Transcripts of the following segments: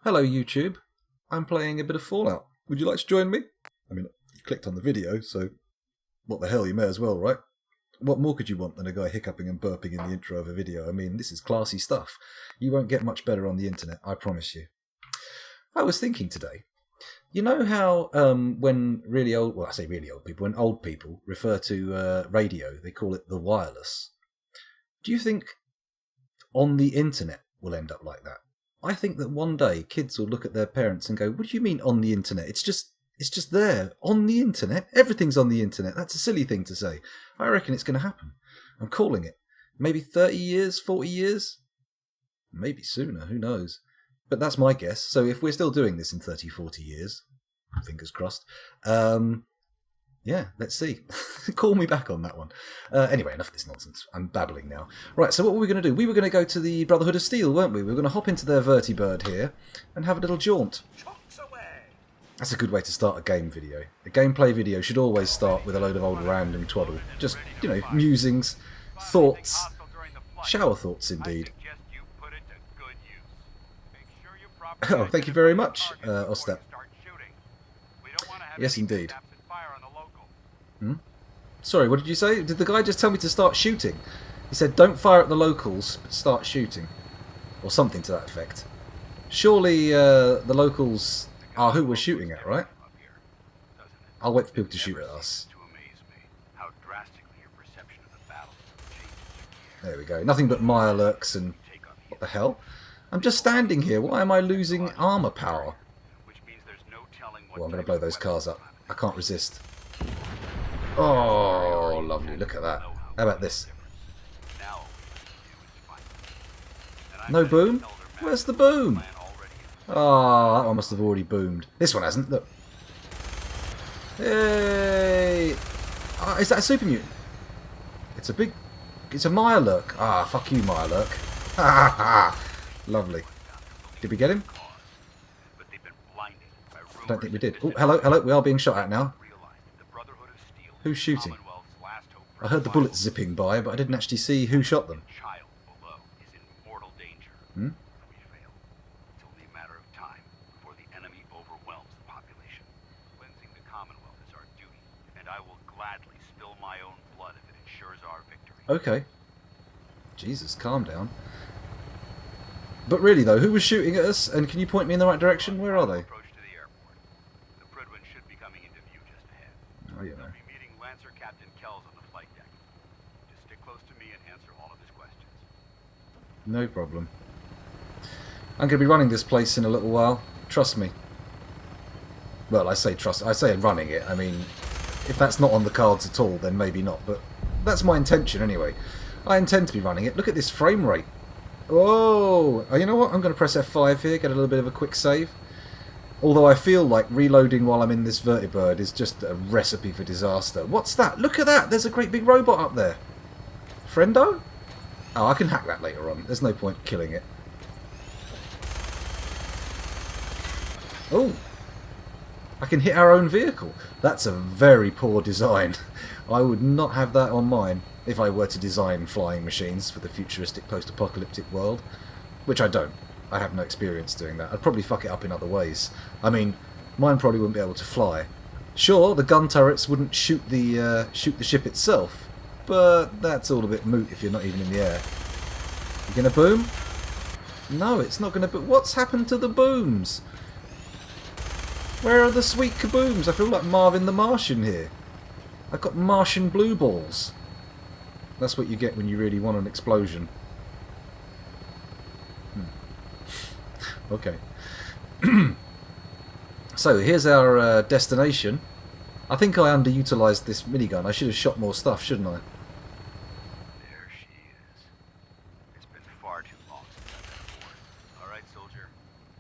Hello YouTube, I'm playing a bit of Fallout. Would you like to join me? I mean, you clicked on the video, so what the hell, you may as well, right? What more could you want than a guy hiccuping and burping in the intro of a video? I mean, this is classy stuff. You won't get much better on the internet, I promise you. I was thinking today, you know how when really old, well I say really old people, when old people refer to radio, they call it the wireless. Do you think on the internet will end up like that? I think that one day kids will look at their parents and go, what do you mean on the internet? It's just there, on the internet. Everything's on the internet. That's a silly thing to say. I reckon it's going to happen. I'm calling it. Maybe 30 years, 40 years? Maybe sooner, who knows? But that's my guess. So if we're still doing this in 30, 40 years, fingers crossed, yeah, let's see. Call me back on that one. Anyway, enough of this nonsense. I'm babbling now. Right, so what were we going to do? We were going to go to the Brotherhood of Steel, weren't we? We were going to hop into their vertibird here and have a little jaunt. That's a good way to start a game video. A gameplay video should always start with a load of old random twaddle. Just, you know, musings, thoughts. Shower thoughts, indeed. Oh, thank you very much, Ostap. Yes, indeed. Sorry, what did you say? Did the guy just tell me to start shooting? He said, don't fire at the locals, but start shooting. Or something to that effect. Surely the locals are who we're shooting at, right? I'll wait for people to shoot at us. There we go. Nothing but Mirelurks and... what the hell? I'm just standing here. Why am I losing armor power? Oh, I'm going to blow those cars up. I can't resist. Oh, lovely. Look at that. How about this? No boom? Where's the boom? Oh, that one must have already boomed. This one hasn't. Look. Hey! Oh, is that a super mutant? It's a big... it's a Mirelurk. Ah, fuck you, Mirelurk. Ha ha ha! Lovely. Did we get him? I don't think we did. Oh, hello, hello. We are being shot at now. Who's shooting? I heard the bullets zipping by, but I didn't actually see who shot them. Hmm? Okay. Jesus, calm down. But really though, who was shooting at us? And can you point me in the right direction? Where are they? Oh, you know. No problem. I'm going to be running this place in a little while. Trust me. Well, I say trust. I say running it. I mean, if that's not on the cards at all, then maybe not. But that's my intention anyway. I intend to be running it. Look at this frame rate. Oh, you know what? I'm going to press F5 here, get a little bit of a quick save. Although I feel like reloading while I'm in this vertibird is just a recipe for disaster. What's that? Look at that! There's a great big robot up there. Friendo? Oh, I can hack that later on. There's no point killing it. Oh! I can hit our own vehicle. That's a very poor design. I would not have that on mine if I were to design flying machines for the futuristic post-apocalyptic world. Which I don't. I have no experience doing that. I'd probably fuck it up in other ways. I mean, mine probably wouldn't be able to fly. Sure, the gun turrets wouldn't shoot the ship itself, but that's all a bit moot if you're not even in the air. You gonna boom? No, it's not gonna boom. What's happened to the booms? Where are the sweet kabooms? I feel like Marvin the Martian here. I've got Martian blue balls. That's what you get when you really want an explosion. Okay. So, here's our destination. I think I underutilised this minigun. I should have shot more stuff, shouldn't I? There she is. It's been far too long since I've been aboard. Alright, soldier.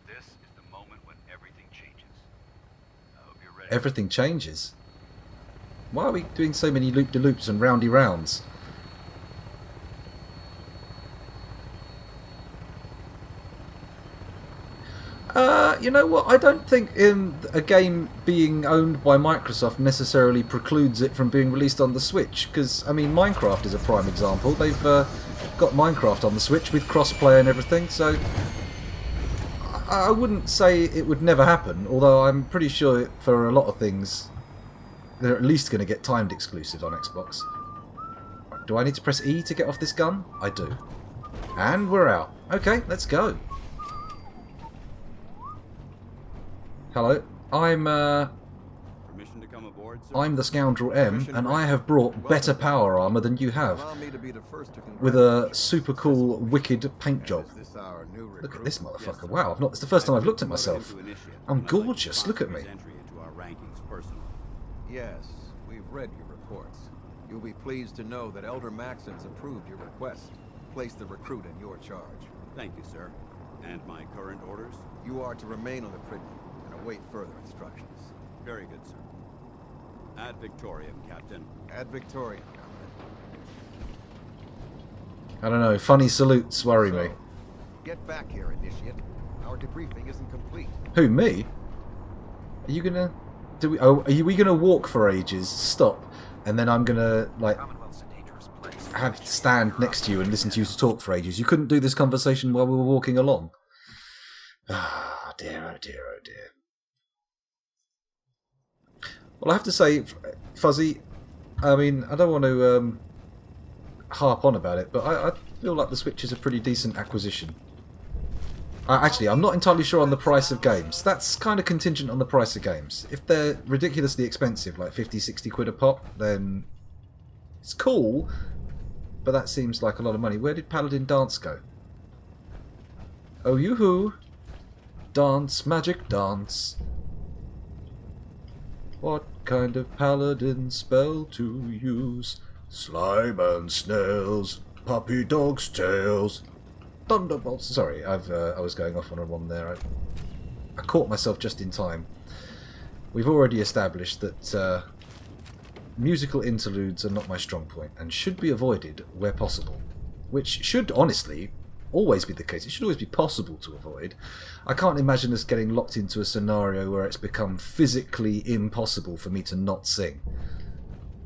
This is the moment when everything changes. I hope you're ready. Everything changes? Why are we doing so many loop-de-loops and roundy rounds? You know what? I don't think a game being owned by Microsoft necessarily precludes it from being released on the Switch. Because, I mean, Minecraft is a prime example. They've got Minecraft on the Switch with cross-play and everything, so I wouldn't say it would never happen, although I'm pretty sure for a lot of things they're at least going to get timed exclusive on Xbox. Do I need to press E to get off this gun? I do. And we're out. Okay, let's go. Hello. Permission to come aboard, sir? I'm the Scoundrel M, and I have brought better power armor than you have, with a super cool, wicked paint job. Look at this motherfucker! Wow, it's the first time I've looked at myself. I'm gorgeous. Look at me. Yes, we've read your reports. You'll be pleased to know that Elder Maxon's approved your request. Place the recruit in your charge. Thank you, sir. And my current orders? You are to remain on the prison and await further instructions. Very good, sir. Ad Victoriam, Captain. Ad Victoriam, I don't know. Funny salutes worry me. Get back here, Initiate. Our debriefing isn't complete. Who, me? Are you gonna... are we gonna walk for ages, stop, and then I'm gonna, like, have to stand next to you and listen to you talk for ages? You couldn't do this conversation while we were walking along. Ah, dear, oh dear, oh dear. Well, I have to say, Fuzzy, I mean, I don't want to harp on about it, but I feel like the Switch is a pretty decent acquisition. Actually, I'm not entirely sure on the price of games. That's kind of contingent on the price of games. If they're ridiculously expensive, like 50, 60 quid a pop, then it's cool, but that seems like a lot of money. Where did Paladin Dance go? Oh, yoo-hoo! Dance, magic dance. What kind of paladin spell to use? Slime and snails, puppy dog's tails. Thunderbolts. Sorry, I was going off on a one there. I caught myself just in time. We've already established that musical interludes are not my strong point and should be avoided where possible. Which should, honestly, always be the case. It should always be possible to avoid. I can't imagine us getting locked into a scenario where it's become physically impossible for me to not sing.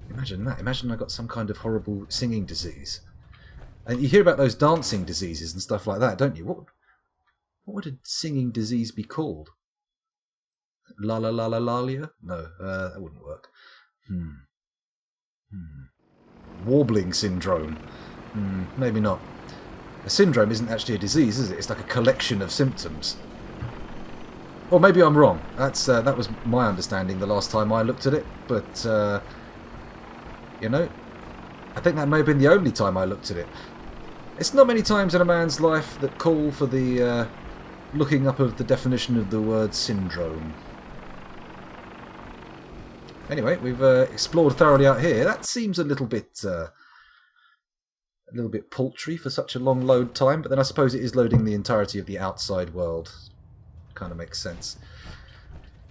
Imagine that. Imagine I got some kind of horrible singing disease. And you hear about those dancing diseases and stuff like that, don't you? What would a singing disease be called? La la la la lalia? No, that wouldn't work. Warbling syndrome. Maybe not. A syndrome isn't actually a disease, is it? It's like a collection of symptoms. Or maybe I'm wrong. That was my understanding the last time I looked at it, but you know, I think that may have been the only time I looked at it. It's not many times in a man's life that call for the looking up of the definition of the word syndrome. Anyway, we've explored thoroughly out here. That seems a little bit paltry for such a long load time, but then I suppose it is loading the entirety of the outside world. Kind of makes sense.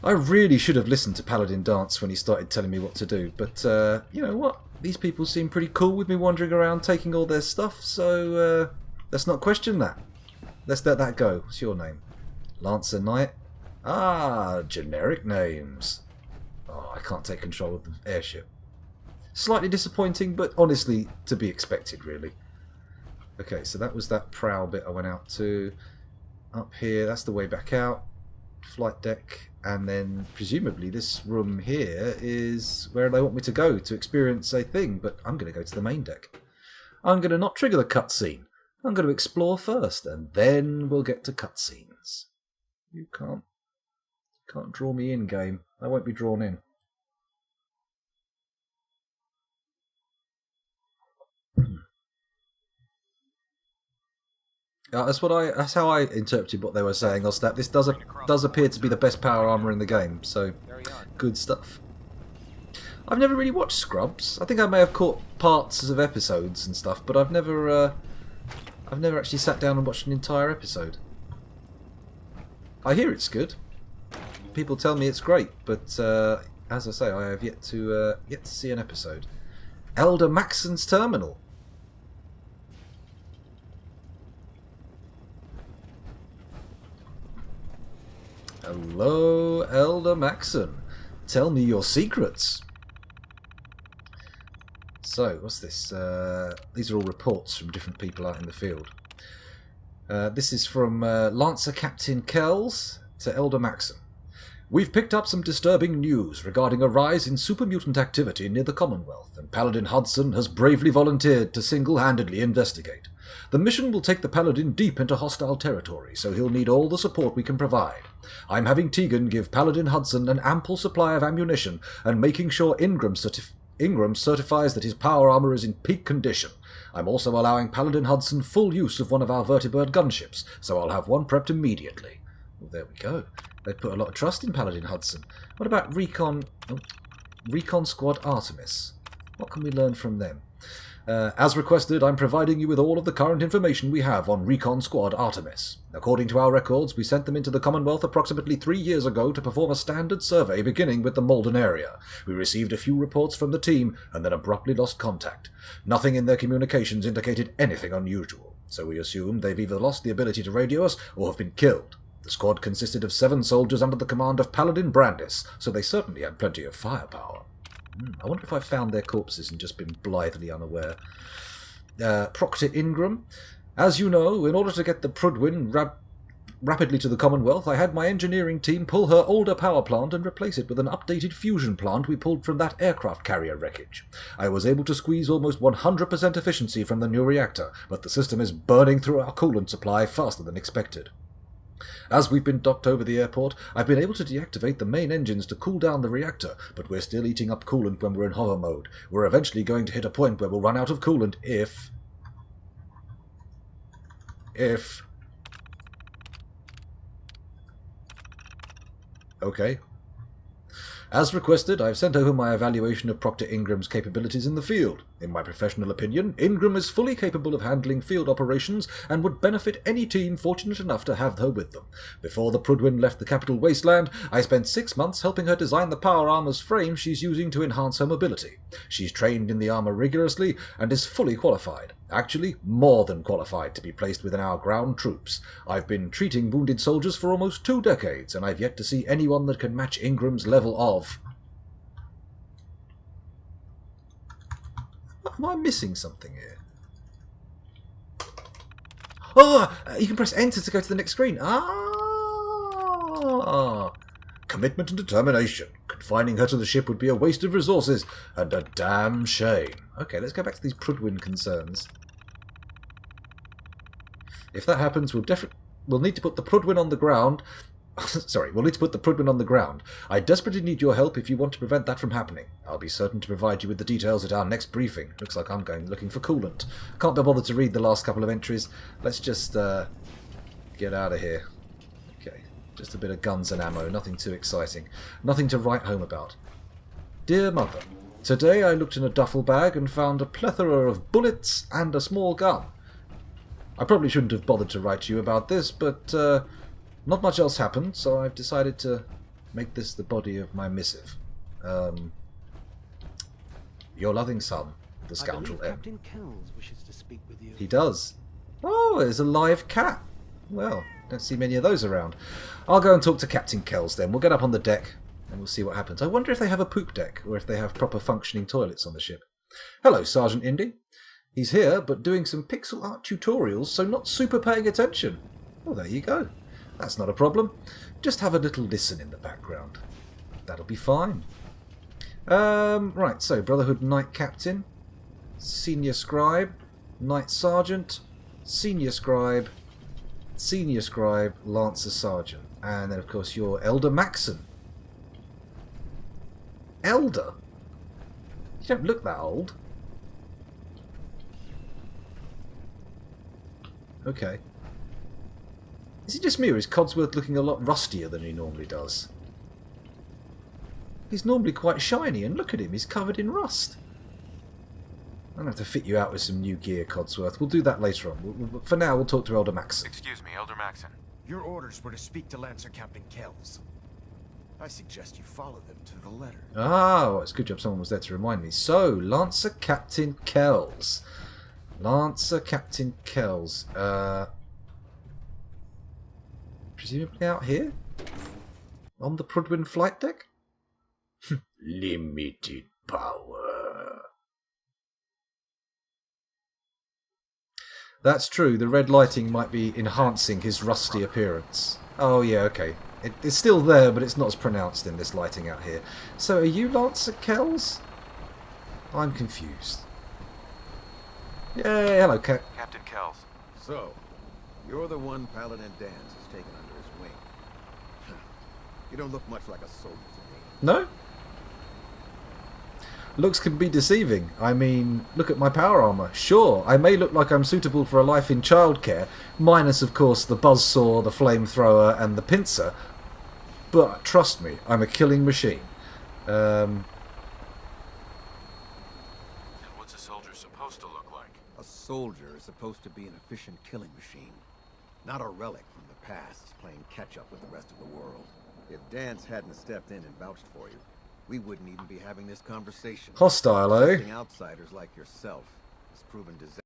I really should have listened to Paladin Dance when he started telling me what to do, but you know what? These people seem pretty cool with me wandering around taking all their stuff, so let's not question that. Let's let that go. What's your name? Lancer Knight? Ah, generic names. Oh, I can't take control of the airship. Slightly disappointing, but honestly to be expected, really. Okay, so that was that prow bit I went out to. Up here, that's the way back out. Flight deck. And then, presumably, this room here is where they want me to go to experience a thing. But I'm going to go to the main deck. I'm going to not trigger the cutscene. I'm going to explore first, and then we'll get to cutscenes. You can't draw me in, game. I won't be drawn in. That's how I interpreted what they were saying. Ostap, this does appear to be the best power armor in the game, so good stuff. I've never really watched Scrubs. I think I may have caught parts of episodes and stuff, but I've never actually sat down and watched an entire episode. I hear it's good. People tell me it's great, but as I say, I have yet to see an episode. Elder Maxon's Terminal. Hello, Elder Maxon. Tell me your secrets. So, what's this? These are all reports from different people out in the field. This is from Lancer Captain Kells to Elder Maxon. We've picked up some disturbing news regarding a rise in super mutant activity near the Commonwealth, and Paladin Hudson has bravely volunteered to single-handedly investigate. The mission will take the Paladin deep into hostile territory, so he'll need all the support we can provide. I'm having Tegan give Paladin Hudson an ample supply of ammunition, and making sure Ingram certifies that his power armor is in peak condition. I'm also allowing Paladin Hudson full use of one of our vertibird gunships, so I'll have one prepped immediately. Well, there we go. They put a lot of trust in Paladin Hudson. What about Recon Squad Artemis? What can we learn from them? As requested, I'm providing you with all of the current information we have on Recon Squad Artemis. According to our records, we sent them into the Commonwealth approximately 3 years ago to perform a standard survey beginning with the Malden area. We received a few reports from the team and then abruptly lost contact. Nothing in their communications indicated anything unusual, so we assume they've either lost the ability to radio us or have been killed. The squad consisted of 7 soldiers under the command of Paladin Brandis, so they certainly had plenty of firepower. I wonder if I found their corpses and just been blithely unaware. Proctor Ingram. As you know, in order to get the Prudwin rapidly to the Commonwealth, I had my engineering team pull her older power plant and replace it with an updated fusion plant we pulled from that aircraft carrier wreckage. I was able to squeeze almost 100% efficiency from the new reactor, but the system is burning through our coolant supply faster than expected. As we've been docked over the airport, I've been able to deactivate the main engines to cool down the reactor, but we're still eating up coolant when we're in hover mode. We're eventually going to hit a point where we'll run out of coolant if... Okay. As requested, I've sent over my evaluation of Proctor Ingram's capabilities in the field. In my professional opinion, Ingram is fully capable of handling field operations and would benefit any team fortunate enough to have her with them. Before the Prudwin left the capital wasteland, I spent 6 months helping her design the power armor's frame she's using to enhance her mobility. She's trained in the armor rigorously and is fully qualified. Actually, more than qualified to be placed within our ground troops. I've been treating wounded soldiers for almost 2 decades, and I've yet to see anyone that can match Ingram's level of... Am I missing something here? Oh! You can press enter to go to the next screen. Ah! Commitment and determination. Confining her to the ship would be a waste of resources, and a damn shame. Okay, let's go back to these Prudwin concerns. If that happens, we'll need to put the Prudwin on the ground. We'll need to put the Prudwin on the ground. I desperately need your help if you want to prevent that from happening. I'll be certain to provide you with the details at our next briefing. Looks like I'm going looking for coolant. Can't be bothered to read the last couple of entries. Let's just get out of here. Okay, just a bit of guns and ammo. Nothing too exciting. Nothing to write home about. Dear Mother, today I looked in a duffel bag and found a plethora of bullets and a small gun. I probably shouldn't have bothered to write to you about this, but not much else happened, so I've decided to make this the body of my missive. Your loving son, the scoundrel M. Captain Kells wishes to speak with you. He does. Oh, there's a live cat. Well, don't see many of those around. I'll go and talk to Captain Kells then. We'll get up on the deck and we'll see what happens. I wonder if they have a poop deck or if they have proper functioning toilets on the ship. Hello, Sergeant Indy. He's here, but doing some pixel art tutorials, so not super paying attention. Well, there you go. That's not a problem. Just have a little listen in the background. That'll be fine. Right, so Brotherhood Knight Captain, Senior Scribe, Knight Sergeant, Senior Scribe, Lancer Sergeant. And then, of course, you're Elder Maxon. Elder? You don't look that old. Okay. Is it just me, or is Codsworth looking a lot rustier than he normally does? He's normally quite shiny, and look at him, he's covered in rust. I'm going to have to fit you out with some new gear, Codsworth. We'll do that later on. For now, we'll talk to Elder Maxon. Excuse me, Elder Maxon. Your orders were to speak to Lancer Captain Kells. I suggest you follow them to the letter. Ah, well, it's a good job someone was there to remind me. So, Lancer Captain Kells. Lancer Captain Kells. Presumably out here? On the Prudwin flight deck? Limited power. That's true, the red lighting might be enhancing his rusty appearance. Oh yeah, okay. It's still there, but it's not as pronounced in this lighting out here. So are you Lancer Kells? I'm confused. Yay, hello, Captain Kells. So, you're the one Paladin Dan's has taken under his wing. You don't look much like a soldier to me. No? Looks can be deceiving. I mean, look at my power armour. Sure, I may look like I'm suitable for a life in childcare, minus, of course, the buzzsaw, the flamethrower, and the pincer. But trust me, I'm a killing machine. And what's a soldier supposed to look like? A soldier is supposed to be an efficient killing machine, not a relic from the past playing catch-up with the rest of the world. If Dance hadn't stepped in and vouched for you, we wouldn't even be having this conversation. Hostile, eh? Trusting outsiders like yourself has proven disastrous.